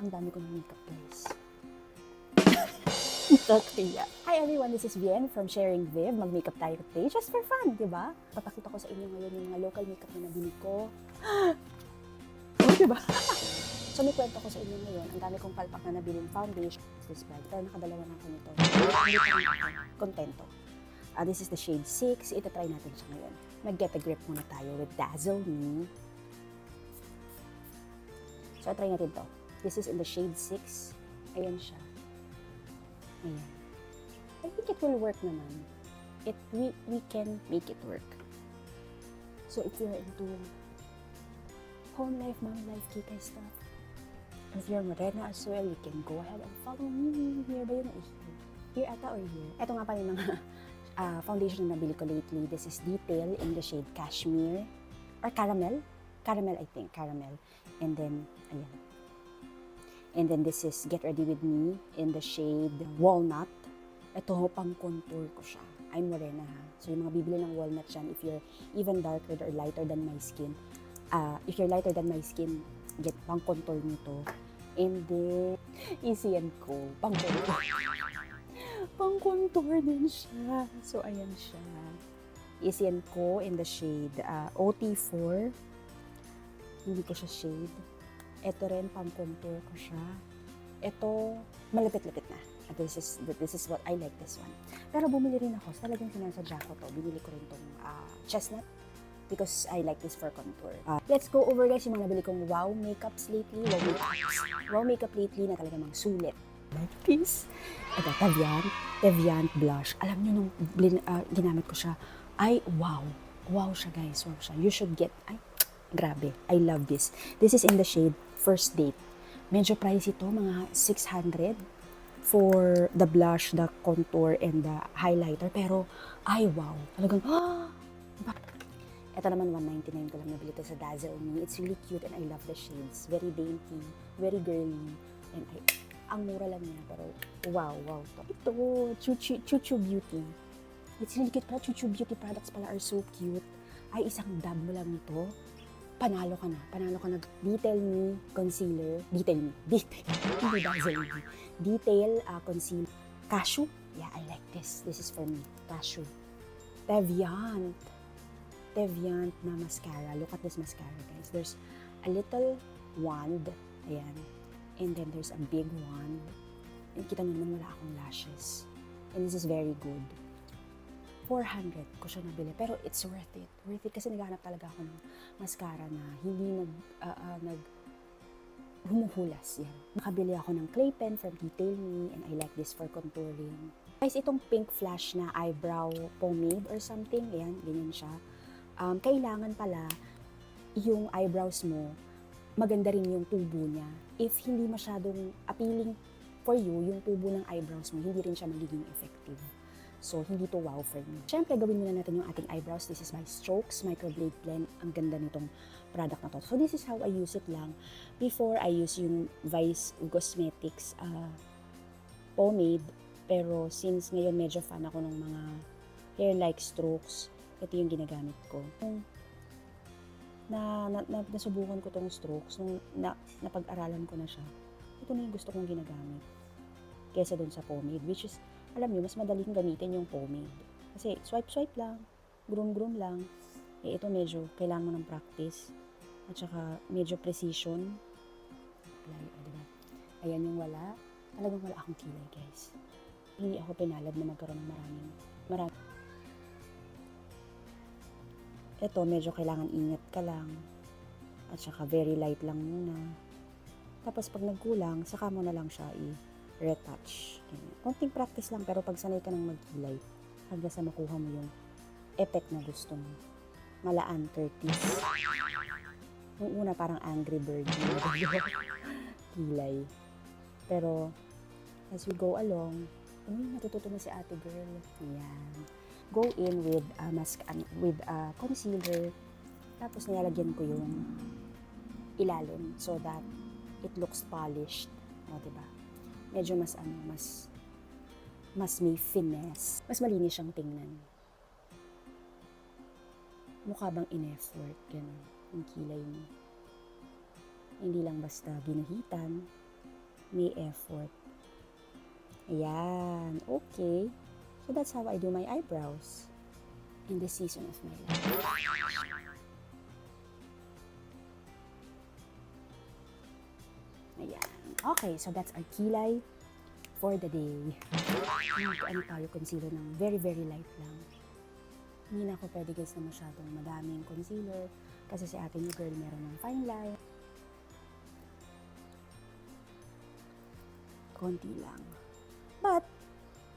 Ang dami ko ng makeup, guys. Nakakaya. Hi everyone, this is Vien from Sharing Viv. Mag-makeup tayo today just for fun, di ba? Papakita ko sa inyo ngayon yung mga local makeup na nabili ko. Oh, di ba? So may kwento ko sa inyo ngayon. Ang dami kong palpak na nabiling foundation. This brand. Pero nakadalawa na ako nito. Hindi pa rin ako kontento. This is the shade 6. Ito-try natin siya ngayon. Mag-get a grip muna tayo with Dazzle Me. So try natin to. This is in the shade 6. Ayan siya. Ayan. I think it will work naman. We can make it work. So if you're into home life, mom life, kikay stuff, if you're Morena as well, you can go ahead and follow me. Here ba yun? Here ata or here? Ito nga pa yung mga foundation na nabili ko lately. This is Detail in the shade Cashmere or Caramel. Caramel, I think. Caramel. And then, ayan. And then this is Get Ready With Me in the shade Walnut. Ito, pang contour ko siya. I'm Morena ha. So yung mga bibili ng walnut yan, if you're even darker or lighter than my skin, if you're lighter than my skin, get pang contour nyo to. And then, Easy and Co. Pang contour. Pang contour din siya. So ayan siya. Easy and Co. in the shade OT4. Hindi ko siya shade. Ito rin, pang-contour ko siya. Ito, malapit-lapit na. This is what I like this one. Pero bumili rin ako. Talagang sinasadya ko to. Binili ko rin tong chestnut because I like this for contour. Let's go over guys yung mga nabili kong wow makeups lately. Wow makeup lately na talagang mga sulit. Like this. Ito, Teviant blush. Alam nyo nung ginamit ko siya, ay wow. Wow siya guys. Wow siya. You should get, grabe. I love this. This is in the shade First Date. Medyo pricey ito, mga 600 for the blush, the contour, and the highlighter. Pero, ay wow. Talagang, ito naman, 199 ko lang nabili ito sa Dazzle Me. It's really cute and I love the shades. Very dainty, very girly. And ang mura lang niya, pero wow. Ito, Chuchu Beauty. It's really cute pala. Chuchu Beauty products pala are so cute. Ay, isang dab mo lang nito. Panalo ka na. Detail Me Concealer. Detail Me. Hindi Dazzle Me. Detail Concealer. Cashew. Yeah, I like this. This is for me. Cashew. Teviant na mascara. Look at this mascara, guys. There's a little wand. Ayan. And then there's a big wand. And kita nyo naman wala akong lashes. And this is very good. 400 ko siya nabili. Pero it's worth it. Worth it kasi naghahanap talaga ako ng mascara na hindi humuhulas. Yan. Nakabili ako ng clay pen from Detail Me and I like this for contouring. Guys, itong pink flash na eyebrow pomade or something. Ayan, ganyan siya. Kailangan pala yung eyebrows mo, maganda rin yung tubo niya. If hindi masyadong appealing for you, yung tubo ng eyebrows mo, hindi rin siya magiging effective. So, hindi to wow for me. Siyempre, gawin muna natin yung ating eyebrows. This is by Strokes Microblade Blend. Ang ganda nitong product na to. So, this is how I use it lang. Before, I use yung Vice Cosmetics pomade. Pero, since ngayon medyo fan ako ng mga hair-like strokes, ito yung ginagamit ko. Nasubukan ko tong strokes, nung napag-aralan ko na siya, ito na yung gusto kong ginagamit. Kesa dun sa pomade, which is, alam nyo, mas madaling gamitin yung pomade. Kasi swipe lang, groom lang. Ito medyo kailangan mo ng practice. At saka medyo precision. Diba? Ayan yung wala. Talagang wala akong kilay, guys. Hindi ako pinalad na magkaroon ng marami. Ito, medyo kailangan ingat ka lang. At saka very light lang muna. Tapos pag nagkulang, saka mo na lang siya retouch. Konting practice lang, pero pag sanay ka ng magkilay, hanggang sa makuha mo yung effect na gusto mo. Malaan, Curtis. Yung una parang Angry Bird. Kilay. Pero, as we go along, natututo na si ate girl. Ayan. Go in with concealer. Tapos nilalagyan ko yung ilalim so that it looks polished. O, diba? Medyo mas may finesse. Mas malinis siyang tingnan. Mukha bang in-effort, gano'n, yung kilay mo. Hindi lang basta ginahitan, may effort. Ayan, okay. So that's how I do my eyebrows in this season of my life. Ayan. Okay, so that's our kilay for the day. Ano tayo concealer ng very, very light lang. Hindi na ako pwede guys na masyadong madaming concealer kasi si ate niyo girl meron ng fine line. Konti lang. But,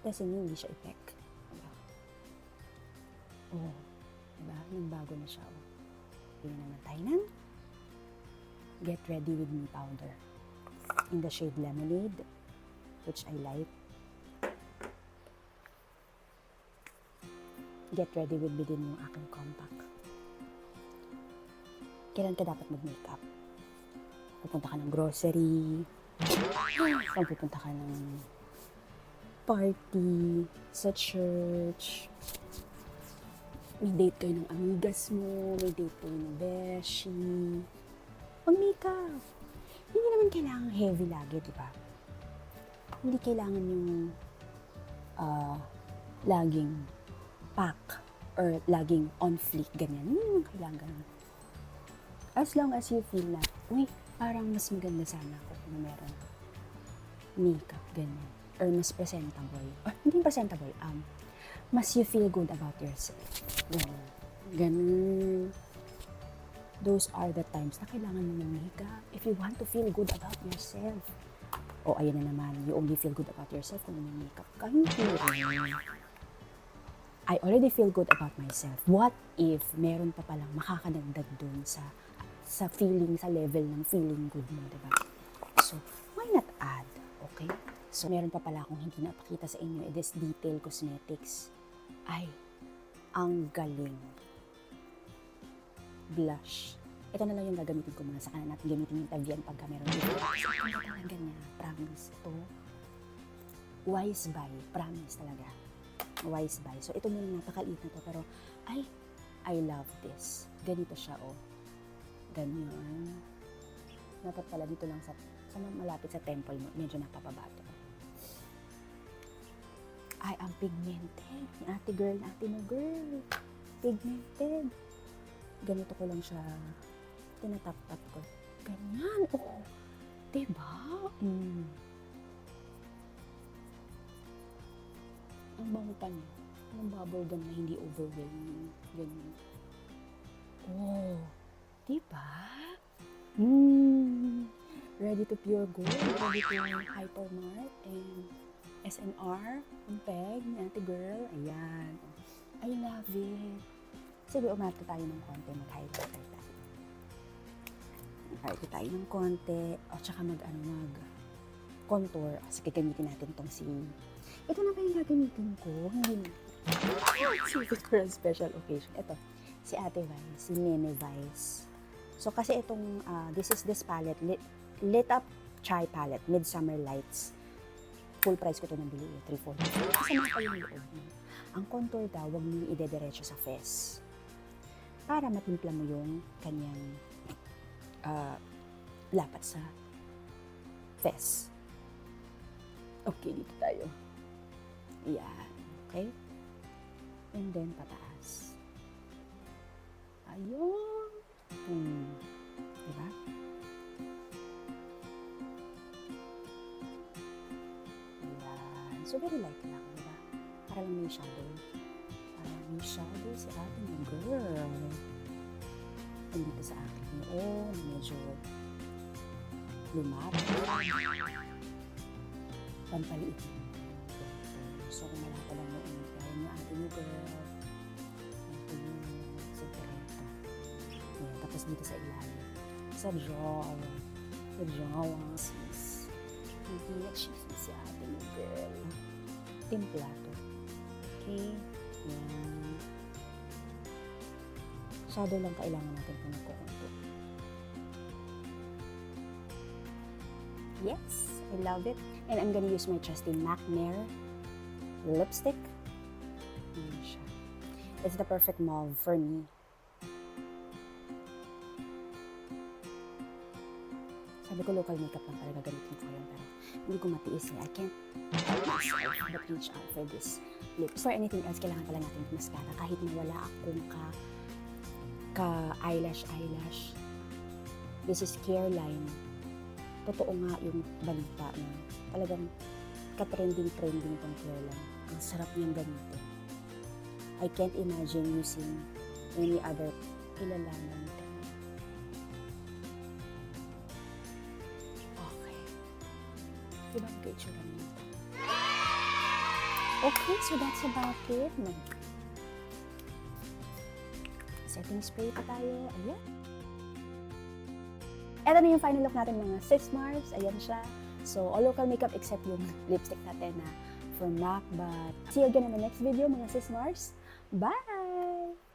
doesn't mean hindi siya effect. Diba? Oh, diba? Nang bago na siya. Oh. Pili naman tayo ng Get Ready With Me powder in the shade Lemonade, which I like. Get Ready With Me din yung aking compact. Kailan ka dapat mag-makeup? Pupunta ka ng grocery, pupunta ka ng party, sa church, may date kayo ng amigas mo, may date kayo ng beshi, mag-makeup. Hindi naman kailangan heavy lagi, di ba? Hindi kailangan yung laging pack or laging on fleek, ganyan. Hindi naman kailangan ganun. As long as you feel na, uy, parang mas maganda sana ako kung meron makeup, ganyan. Or mas presentable. Or hindi presentable, mas you feel good about yourself. Ganun. Ganun. Those are the times na kailangan mo ng makeup. If you want to feel good about yourself. O, ayan na naman, you only feel good about yourself kung may makeup ka. Hindi rin. I already feel good about myself. What if meron pa palang makakadagdag dun sa feeling, sa level ng feeling good mo, diba? So, why not add? Okay? So, meron pa pala akong hindi napakita sa inyo. This Detail Cosmetics. Ay, ang galing. Blush. Ito na lang yung gagamitin ko muna. Saka na natin gamitin yung Tavian pagka meron dito. Kasi ang ganda talaga niya. Promise. Ito. Wise Buy. Promise talaga. Wise Buy. So, ito muna napakaliit na to. Pero, ay, I love this. Ganito siya, oh. Ganyan. Dapat pala dito lang sa malapit sa temple mo. Medyo napapaba to. Ay, ang pigmented. Ni ate girl, ate mo girl. Pigmented. Ganito ko lang siya. Tinatap-tap ko. Ganyan. Oh. Diba? Ang bango pa niya. Ang bubble gum na hindi overwhelming. Ganyan. Oh. Diba? Ready to Pure Gold. Ready to Hypermart. And SNR. Ang peg ni ate girl. Ayan. I love it. Sige, umarte tayo ng konti. Mag-highlighter tayo. Mag-highlighter tayo ng konti. O, tsaka mag-contour. Sige, gamitin natin tong si... Ito na ba yung gagamitin ko? Hindi na. Secret for a special occasion. Ito, si Ate Vice. Si Nene Vice. So, kasi itong, this palette. Lit Up Chai Palette. Midsummer Lights. Full price ko ito nang bili. 340. Kasama pa yung loob. Ang contour daw, huwag mo idediretso sa face. Para matimpla mo yung kanyang lapat sa face. Okay, dito tayo. Yan. Okay? And then, pataas. Ayun. Diba? Ayan. So, very light lang, diba? Para lang may shadow. May shadow si ating girl. Andito sa akin noon, medyo lumabas. Pampaliit. So, kung wala pa lang noon, kaya yung ating girl. Ito yung sekreto. Ayan, tapos dito sa ilalim. Sa jaw. Sa jaw. Sis. Hindi nag-chismis si ating girl. Timpla to. Okay? Ayan. Shadow lang kailangan natin kung nagkukunto. Yes, I love it. And I'm gonna use my trusty MAC Nair lipstick. Ayan siya. It's the perfect mauve for me. Sa Sabi ko, local makeup lang talaga gamitin ko yun. Pero hindi ko matiis eh. I can't help myself but reach out for this lips. For anything else, kailangan pala natin ng mascara. Kahit na wala akong eyelash. This is Careline. Totoo nga yung balita na talagang ka-trending tong Careline. Ang sarap niyang gamitin. I can't imagine using any other ilalaman. Okay. Diba ang picture naman? Okay, so that's about it. Setting spray pa tayo. Ayan. Ito na yung final look natin mga sis Mars. Ayan siya. So, all local makeup except yung lipstick natin na from MAC. But see you again in the next video mga sis Mars. Bye!